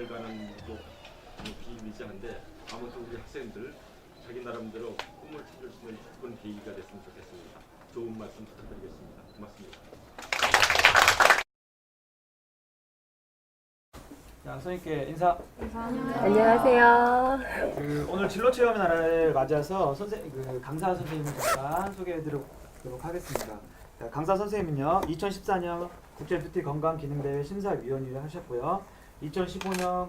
가는 또 비일비재한데 아무튼 우리 학생들 자기 나름대로 꿈을 찾을 수 있는 그런 계기가 됐으면 좋겠습니다. 좋은 말씀 부탁드리겠습니다. 고맙습니다. 자, 선생님께 인사. 안녕하세요. 오늘 진로 체험의 날을 맞아서 강사 선생님을 잠깐 소개해드리도록 하겠습니다. 자, 강사 선생님은요, 2014년 국제 뷰티 건강 기능 대회 심사위원을 하셨고요, 2015년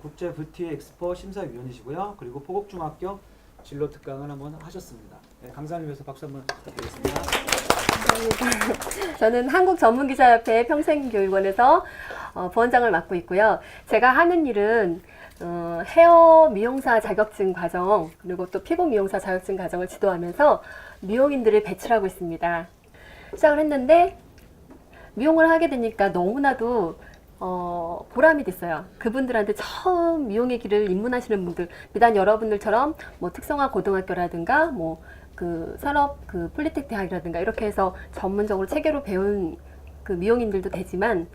국제 뷰티 엑스포 심사위원이시고요, 그리고 포곡중학교 진로 특강을 한번 하셨습니다. 네, 강사님 위해서 박수 한번 부탁드리겠습니다. 감사합니다. 저는 한국전문기자협회 평생교육원에서 부원장을 맡고 있고요. 제가 하는 일은 헤어 미용사 자격증 과정 그리고 또 피부 미용사 자격증 과정을 지도하면서 미용인들을 배출하고 있습니다. 시작을 했는데 미용을 하게 되니까 너무나도 보람이 됐어요. 그분들한테 처음 미용의 길을 입문하시는 분들, 비단 여러분들처럼 뭐 특성화 고등학교라든가 뭐 그 산업 그 폴리텍 대학이라든가 이렇게 해서 전문적으로 체계로 배운 그 미용인들도 되지만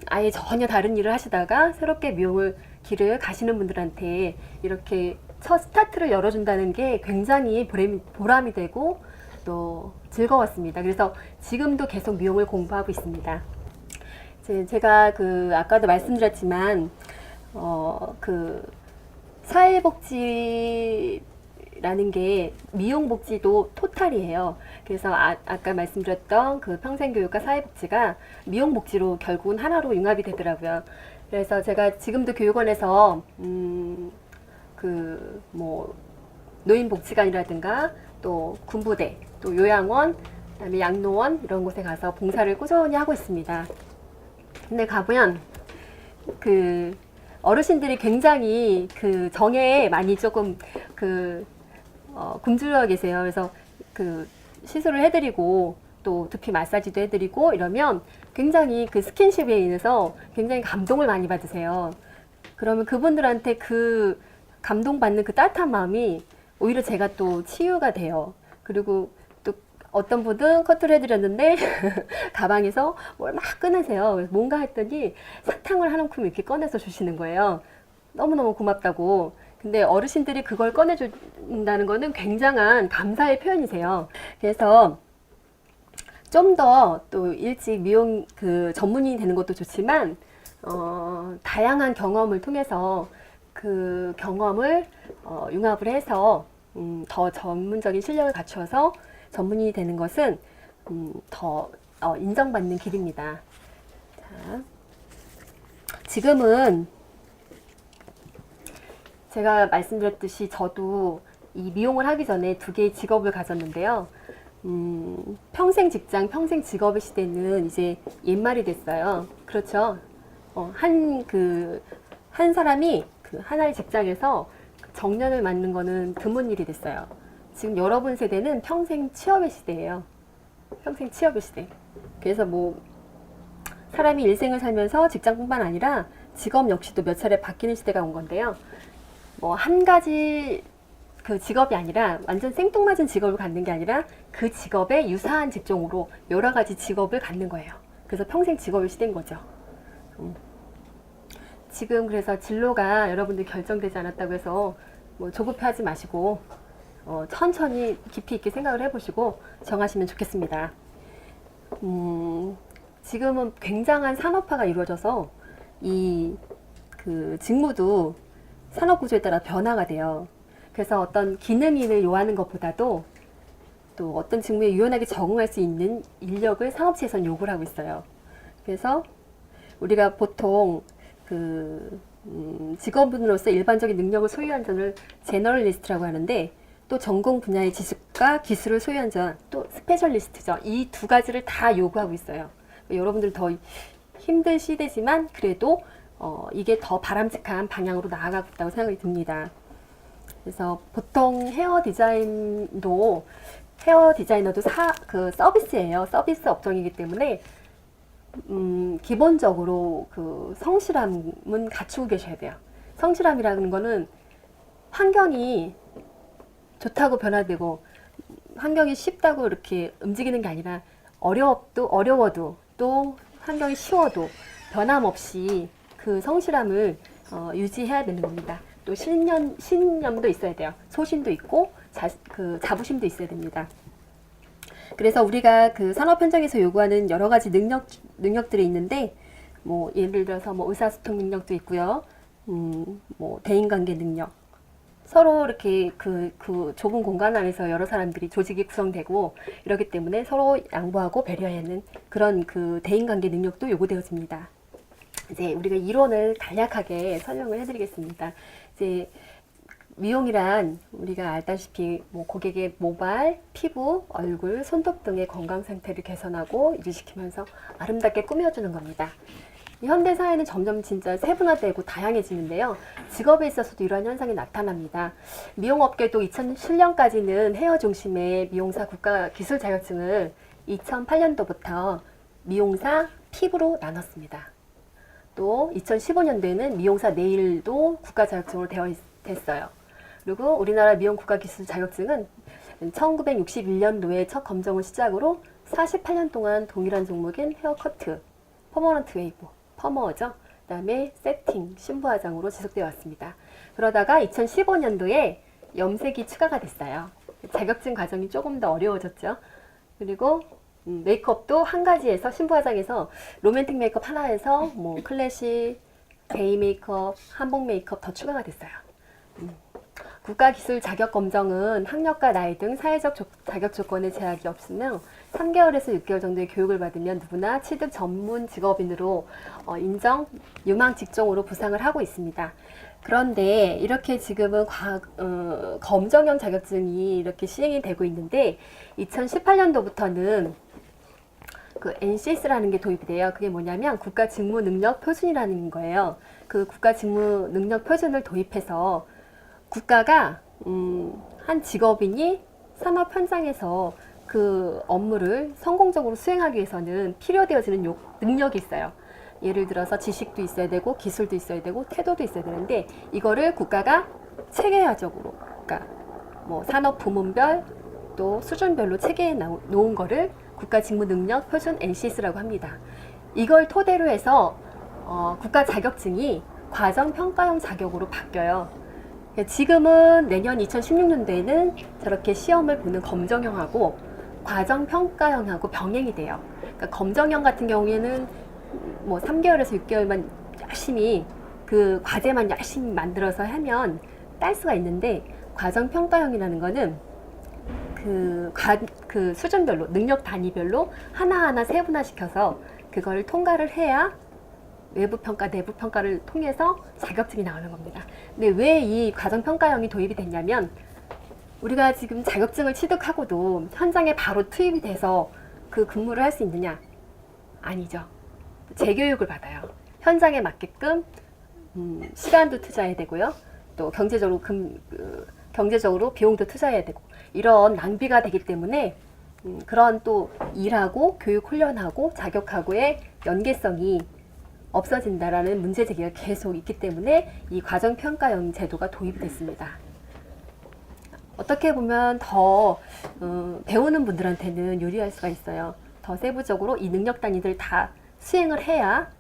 아예 전혀 다른 일을 하시다가 새롭게 미용을 길을 가시는 분들한테 이렇게 첫 스타트를 열어준다는 게 굉장히 보람이 되고 또 즐거웠습니다. 그래서 지금도 계속 미용을 공부하고 있습니다. 제가 아까도 말씀드렸지만 사회복지라는 게 미용복지도 토탈이에요. 그래서 아까 말씀드렸던 그 평생교육과 사회복지가 미용복지로 결국은 하나로 융합이 되더라고요. 그래서 제가 지금도 교육원에서 노인복지관이라든가 또 군부대, 또 요양원, 그다음에 양로원 이런 곳에 가서 봉사를 꾸준히 하고 있습니다. 근데 가보면 어르신들이 굉장히 정에 많이 조금 굶주려 계세요. 그래서 시술을 해드리고 또 두피 마사지도 해드리고 이러면 굉장히 스킨십에 인해서 굉장히 감동을 많이 받으세요. 그러면 그분들한테 감동받는 따뜻한 마음이 오히려 제가 또 치유가 돼요. 그리고 또 어떤 분은 커트를 해드렸는데 가방에서 뭘 막 꺼내세요. 그래서 뭔가 했더니 사탕을 한 움큼 이렇게 꺼내서 주시는 거예요. 너무너무 고맙다고. 근데 어르신들이 그걸 꺼내준다는 거는 굉장한 감사의 표현이세요. 그래서 좀 더 또 일찍 미용 전문인이 되는 것도 좋지만 다양한 경험을 통해서 그 경험을 융합을 해서 더 전문적인 실력을 갖추어서 전문인이 되는 것은 더 인정받는 길입니다. 자, 지금은 제가 말씀드렸듯이 저도 이 미용을 하기 전에 두 개의 직업을 가졌는데요. 평생 직장, 평생 직업의 시대는 이제 옛말이 됐어요. 그렇죠? 한 사람이 하나의 직장에서 정년을 맞는 거는 드문 일이 됐어요. 지금 여러분 세대는 평생 취업의 시대예요. 평생 취업의 시대. 그래서 사람이 일생을 살면서 직장뿐만 아니라 직업 역시도 몇 차례 바뀌는 시대가 온 건데요. 한 가지 직업이 아니라 완전 생뚱맞은 직업을 갖는 게 아니라 그 직업에 유사한 직종으로 여러 가지 직업을 갖는 거예요. 그래서 평생 직업의 시대인 거죠. 지금 그래서 진로가 여러분들 결정되지 않았다고 해서 조급해하지 마시고 천천히 깊이 있게 생각을 해보시고 정하시면 좋겠습니다. 지금은 굉장한 산업화가 이루어져서 이 직무도 산업구조에 따라 변화가 돼요. 그래서 어떤 기능인을 요하는 것보다도 또 어떤 직무에 유연하게 적응할 수 있는 인력을 산업체에서는 요구를 하고 있어요. 그래서 우리가 보통 직업군으로서 일반적인 능력을 소유한 자를 제너럴리스트라고 하는데, 또 전공 분야의 지식과 기술을 소유한 자, 또 스페셜리스트죠. 이 두 가지를 다 요구하고 있어요. 여러분들 더 힘든 시대지만 그래도 이게 더 바람직한 방향으로 나아가고 있다고 생각이 듭니다. 그래서 보통 헤어 디자이너도 서비스예요. 서비스 업종이기 때문에 기본적으로 성실함은 갖추고 계셔야 돼요. 성실함이라는 거는 환경이 좋다고 변화되고 환경이 쉽다고 이렇게 움직이는 게 아니라 어려워도 또 환경이 쉬워도 변함없이 그 성실함을 유지해야 되는 겁니다. 또 신념도 있어야 돼요. 소신도 있고 자부심도 있어야 됩니다. 그래서 우리가 그 산업 현장에서 요구하는 여러 가지 능력들이 있는데, 뭐 예를 들어서 뭐 의사소통 능력도 있고요. 뭐 대인관계 능력. 서로 이렇게 그 좁은 공간 안에서 여러 사람들이 조직이 구성되고 이렇기 때문에 서로 양보하고 배려하는 그런 그 대인관계 능력도 요구되어집니다. 이제 우리가 이론을 간략하게 설명을 해드리겠습니다. 이제 미용이란 우리가 알다시피 뭐 고객의 모발, 피부, 얼굴, 손톱 등의 건강 상태를 개선하고 유지시키면서 아름답게 꾸며주는 겁니다. 이 현대 사회는 점점 진짜 세분화되고 다양해지는데요. 직업에 있어서도 이러한 현상이 나타납니다. 미용업계도 2007년까지는 헤어 중심의 미용사 국가 기술 자격증을 2008년도부터 미용사 피부로 나눴습니다. 또 2015년도에는 미용사 네일도 국가 자격증으로 됐어요. 그리고 우리나라 미용 국가 기술 자격증은 1961년도에 첫 검정을 시작으로 48년 동안 동일한 종목인 헤어커트, 퍼머넌트 웨이브, 퍼머죠. 그 다음에 세팅, 신부화장으로 지속되어 왔습니다. 그러다가 2015년도에 염색이 추가가 됐어요. 자격증 과정이 조금 더 어려워졌죠. 그리고 메이크업도 한 가지에서 신부화장에서 로맨틱 메이크업 하나에서 뭐 클래식, 데이 메이크업, 한복 메이크업 더 추가가 됐어요. 국가기술 자격검정은 학력과 나이 등 사회적 자격 조건에 제약이 없으며 3개월에서 6개월 정도의 교육을 받으면 누구나 취득 전문 직업인으로 인정, 유망 직종으로 부상을 하고 있습니다. 그런데 이렇게 지금은 검정형 자격증이 이렇게 시행이 되고 있는데 2018년도부터는 그 NCS라는 게 도입이 돼요. 그게 뭐냐면 국가직무능력표준이라는 거예요. 그 국가직무능력표준을 도입해서 국가가 한 직업인이 산업 현장에서 그 업무를 성공적으로 수행하기 위해서는 필요되어지는 능력이 있어요. 예를 들어서 지식도 있어야 되고 기술도 있어야 되고 태도도 있어야 되는데 이거를 국가가 체계화적으로, 그러니까 뭐 산업 부문별 또 수준별로 체계해 놓은 거를 국가직무능력표준 NCS라고 합니다. 이걸 토대로 해서 국가 자격증이 과정평가형 자격으로 바뀌어요. 지금은 내년 2016년도에는 저렇게 시험을 보는 검정형하고 과정평가형하고 병행이 돼요. 그러니까 검정형 같은 경우에는 뭐 3개월에서 6개월만 열심히 그 과제만 열심히 만들어서 하면 딸 수가 있는데, 과정평가형이라는 거는 그 수준별로, 능력 단위별로 하나하나 세분화시켜서 그걸 통과를 해야 외부 평가, 내부 평가를 통해서 자격증이 나오는 겁니다. 근데 왜 이 과정평가형이 도입이 됐냐면, 우리가 지금 자격증을 취득하고도 현장에 바로 투입이 돼서 그 근무를 할 수 있느냐? 아니죠. 재교육을 받아요. 현장에 맞게끔 시간도 투자해야 되고요. 또 경제적으로 비용도 투자해야 되고, 이런 낭비가 되기 때문에 그런 또 일하고 교육 훈련하고 자격하고의 연계성이 없어진다라는 문제 제기가 계속 있기 때문에 이 과정평가형 제도가 도입이 됐습니다. 어떻게 보면 더 배우는 분들한테는 유리할 수가 있어요. 더 세부적으로 이 능력 단위들 다 수행을 해야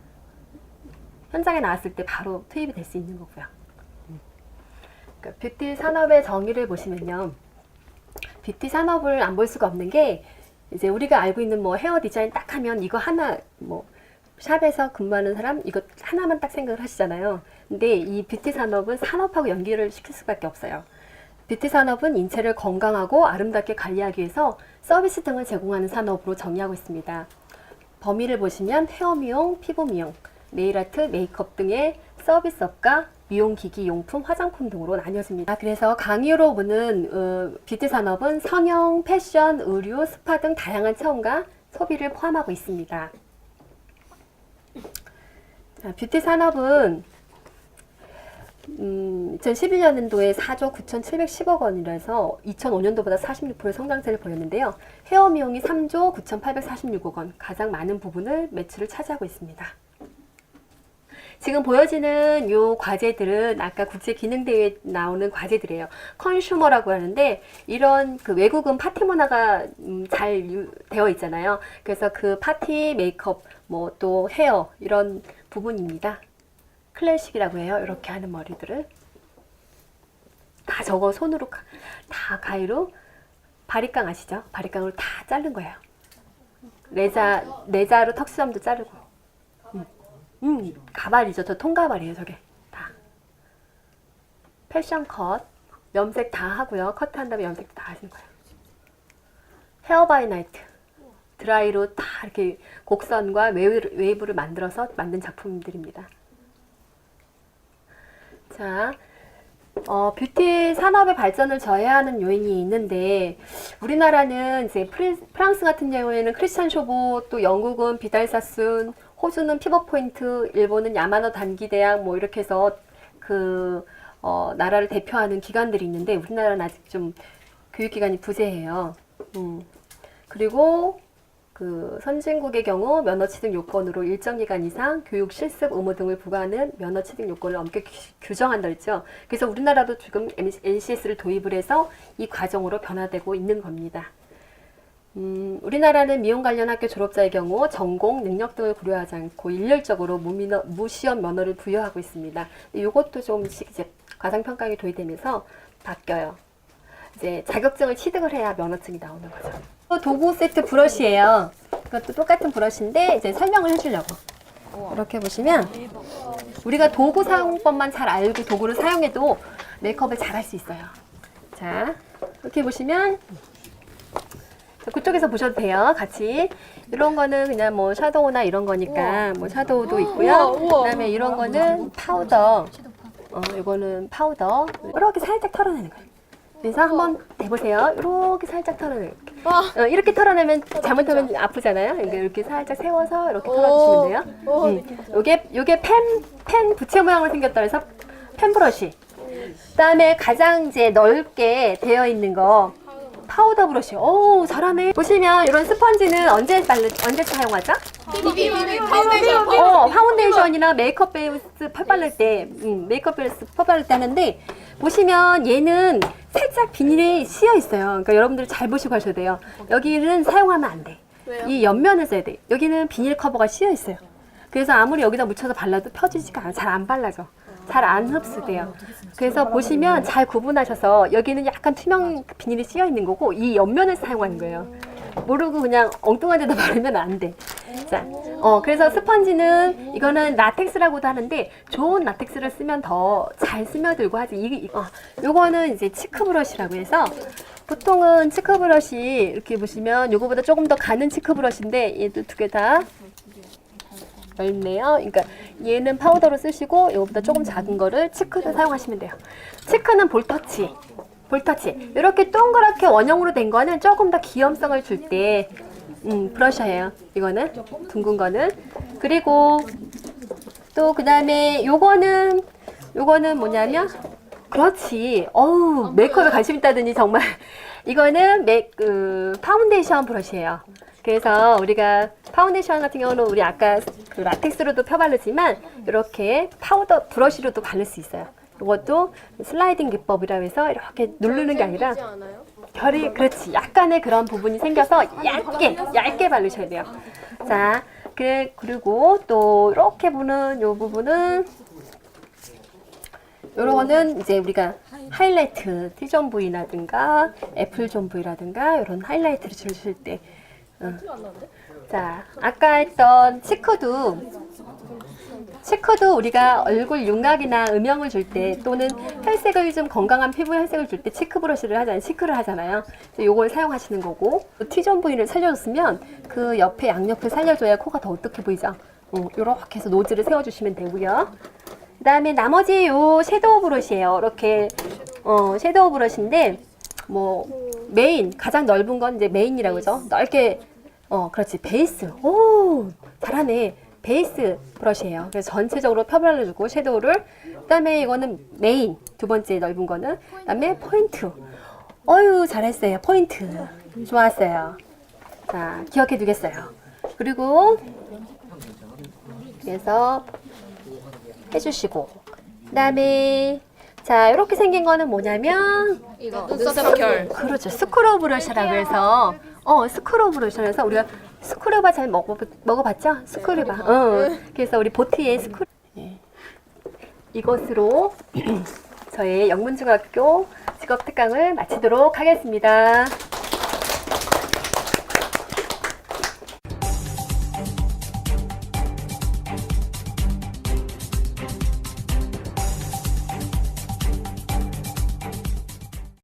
현장에 나왔을 때 바로 투입이 될 수 있는 거고요. 그러니까 뷰티 산업의 정의를 보시면요, 뷰티 산업을 안 볼 수가 없는 게, 이제 우리가 알고 있는 뭐 헤어 디자인 딱 하면 이거 하나, 뭐 샵에서 근무하는 사람 이거 하나만 딱 생각을 하시잖아요. 근데 이 뷰티 산업은 산업하고 연결을 시킬 수밖에 없어요. 뷰티 산업은 인체를 건강하고 아름답게 관리하기 위해서 서비스 등을 제공하는 산업으로 정의하고 있습니다. 범위를 보시면 헤어 미용, 피부 미용, 네일 아트, 메이크업 등의 서비스업과 미용기기, 용품, 화장품 등으로 나뉘어집니다. 그래서 강의로 보는 뷰티 산업은 성형, 패션, 의류, 스파 등 다양한 체험과 소비를 포함하고 있습니다. 자, 뷰티 산업은 2011년도에 4조 9,710억 원이라서 2005년도보다 46% 성장세를 보였는데요. 헤어 미용이 3조 9,846억 원, 가장 많은 부분을 매출을 차지하고 있습니다. 지금 보여지는 요 과제들은 아까 국제기능대회에 나오는 과제들이에요. 컨슈머라고 하는데, 이런 그 외국은 파티 문화가 잘 되어 있잖아요. 그래서 그 파티 메이크업, 뭐 또 헤어 이런 부분입니다. 클래식이라고 해요. 이렇게 하는 머리들을 다 저거 손으로 다 가위로 바리깡 아시죠? 바리깡으로 다 자른 거예요. 내자로 턱시점도 자르고. 가발이죠. 저 통가발이에요. 저게 다. 패션 컷. 염색 다 하고요. 커트한 다음에 염색도 다 하시는 거예요. 헤어 바이 나이트. 드라이로 다 이렇게 곡선과 웨이브를 만들어서 만든 작품들입니다. 자, 뷰티 산업의 발전을 저해하는 요인이 있는데, 우리나라는 이제 프랑스 같은 경우에는 크리스찬 쇼보, 또 영국은 비달사순, 호주는 피벗포인트, 일본은 야마노 단기대학, 뭐 이렇게 해서 나라를 대표하는 기관들이 있는데, 우리나라는 아직 좀 교육기관이 부재해요. 그리고 선진국의 경우 면허 취득 요건으로 일정 기간 이상 교육 실습 의무 등을 부과하는 면허 취득 요건을 엄격히 규정한다 했죠. 그래서 우리나라도 지금 NCS를 도입을 해서 이 과정으로 변화되고 있는 겁니다. 우리나라는 미용 관련 학교 졸업자의 경우 전공, 능력 등을 고려하지 않고 일률적으로 무시험 면허를 부여하고 있습니다. 이것도 조금씩 이제 과상평가가 도입되면서 바뀌어요. 이제 자격증을 취득을 해야 면허증이 나오는 거죠. 도구 세트 브러쉬예요. 이것도 똑같은 브러쉬인데 이제 설명을 해주려고. 이렇게 보시면 우리가 도구 사용법만 잘 알고 도구를 사용해도 메이크업을 잘 할 수 있어요. 자, 이렇게 보시면 그쪽에서 보셔도 돼요. 같이. 이런 거는 그냥 뭐 샤도우나 이런 거니까 뭐 샤도우도 있고요. 그다음에 이런 거는 파우더. 이거는 파우더. 이렇게 살짝 털어내는 거예요. 그래서 한번 해보세요. 이렇게 살짝 털어내요. 이렇게 털어내면 잘못하면 아프잖아요. 이렇게 살짝 세워서 이렇게 털어주시면 돼요. 요게 펜 부채 모양으로 생겼다 해서 펜 브러쉬. 그다음에 가장 이제 넓게 되어 있는 거 파우더 브러쉬. 오, 잘하네. 보시면 이런 스펀지는 언제 사용하죠? 파운데이션이나 메이크업 베이스 펄 바를 때, 메이크업 베이스 펄 바를 때 하는데, 보시면 얘는 살짝 비닐이 씌어 있어요. 그러니까 여러분들 잘 보시고 하셔야 돼요. 여기는 사용하면 안 돼. 왜요? 이 옆면을 써야 돼. 여기는 비닐 커버가 씌어 있어요. 그래서 아무리 여기다 묻혀서 발라도 펴지지가 않아요. 잘 안 발라져. 잘 안 흡수돼요. 그래서 보시면 잘 구분하셔서 여기는 약간 투명 비닐이 씌어 있는 거고 이 옆면을 사용하는 거예요. 모르고 그냥 엉뚱한 데다 바르면 안 돼. 자, 그래서 스펀지는 이거는 라텍스라고도 하는데 좋은 라텍스를 쓰면 더 잘 스며들고 하지. 요거는 이제 치크 브러쉬라고 해서 보통은 치크 브러쉬 이렇게 보시면 요거보다 조금 더 가는 치크 브러쉬인데 얘도 두 개 다 넓네요. 그러니까 얘는 파우더로 쓰시고 이거보다 조금 작은 거를 치크를 사용하시면 돼요. 치크는 볼터치 이렇게 동그랗게 원형으로 된 거는 조금 더 귀염성을 줄 때 브러셔예요. 이거는 둥근 거는. 그리고 또 그 다음에 요거는 뭐냐면 그렇지. 메이크업에 관심 있다더니 정말 이거는 파운데이션 브러쉬예요. 그래서 우리가 파운데이션 같은 경우는 우리 아까 그 라텍스로도 펴바르지만 이렇게 파우더 브러쉬로도 바를 수 있어요. 이것도 슬라이딩 기법이라고 해서 이렇게 누르는 게 아니라 결이 그렇지 약간의 그런 부분이 생겨서 얇게 바르셔야 돼요. 자, 그리고 또 이렇게 보는 요 부분은 요거는 이제 우리가 하이라이트 T존 부위라든가 애플존 부위라든가 이런 하이라이트를 주실 때 자, 아까 했던 치크도 우리가 얼굴 윤곽이나 음영을 줄 때 또는 혈색을 좀 건강한 피부 혈색을 줄 때 치크를 하잖아요. 요걸 사용하시는 거고 T존 부위를 살려줬으면 그 옆에 양옆을 살려줘야 코가 더 어떻게 보이죠? 요렇게 해서 노즐을 세워주시면 되고요. 그 다음에 나머지 요 섀도우 브러쉬예요. 이렇게 섀도우 브러쉬인데 뭐 메인 가장 넓은 건 이제 메인이라고 하죠. 넓게 그렇지 베이스. 오 잘하네. 베이스 브러쉬예요. 그래서 전체적으로 펴발라주고 섀도우를. 그다음에 이거는 메인 두 번째 넓은 거는. 그다음에 포인트. 어유 잘했어요. 포인트 좋았어요. 자 기억해 두겠어요. 그리고 그래서 해주시고 그다음에 자 이렇게 생긴 거는 뭐냐면 이거 눈썹 결. 그렇죠. 스크루 브러쉬라고 해서 스크루 브러쉬라서 우리가 스크루바 잘 먹어봤죠? 스크루바. 그래서 우리 보트에 스크루 이것으로 저의 영문중학교 직업특강을 마치도록 하겠습니다.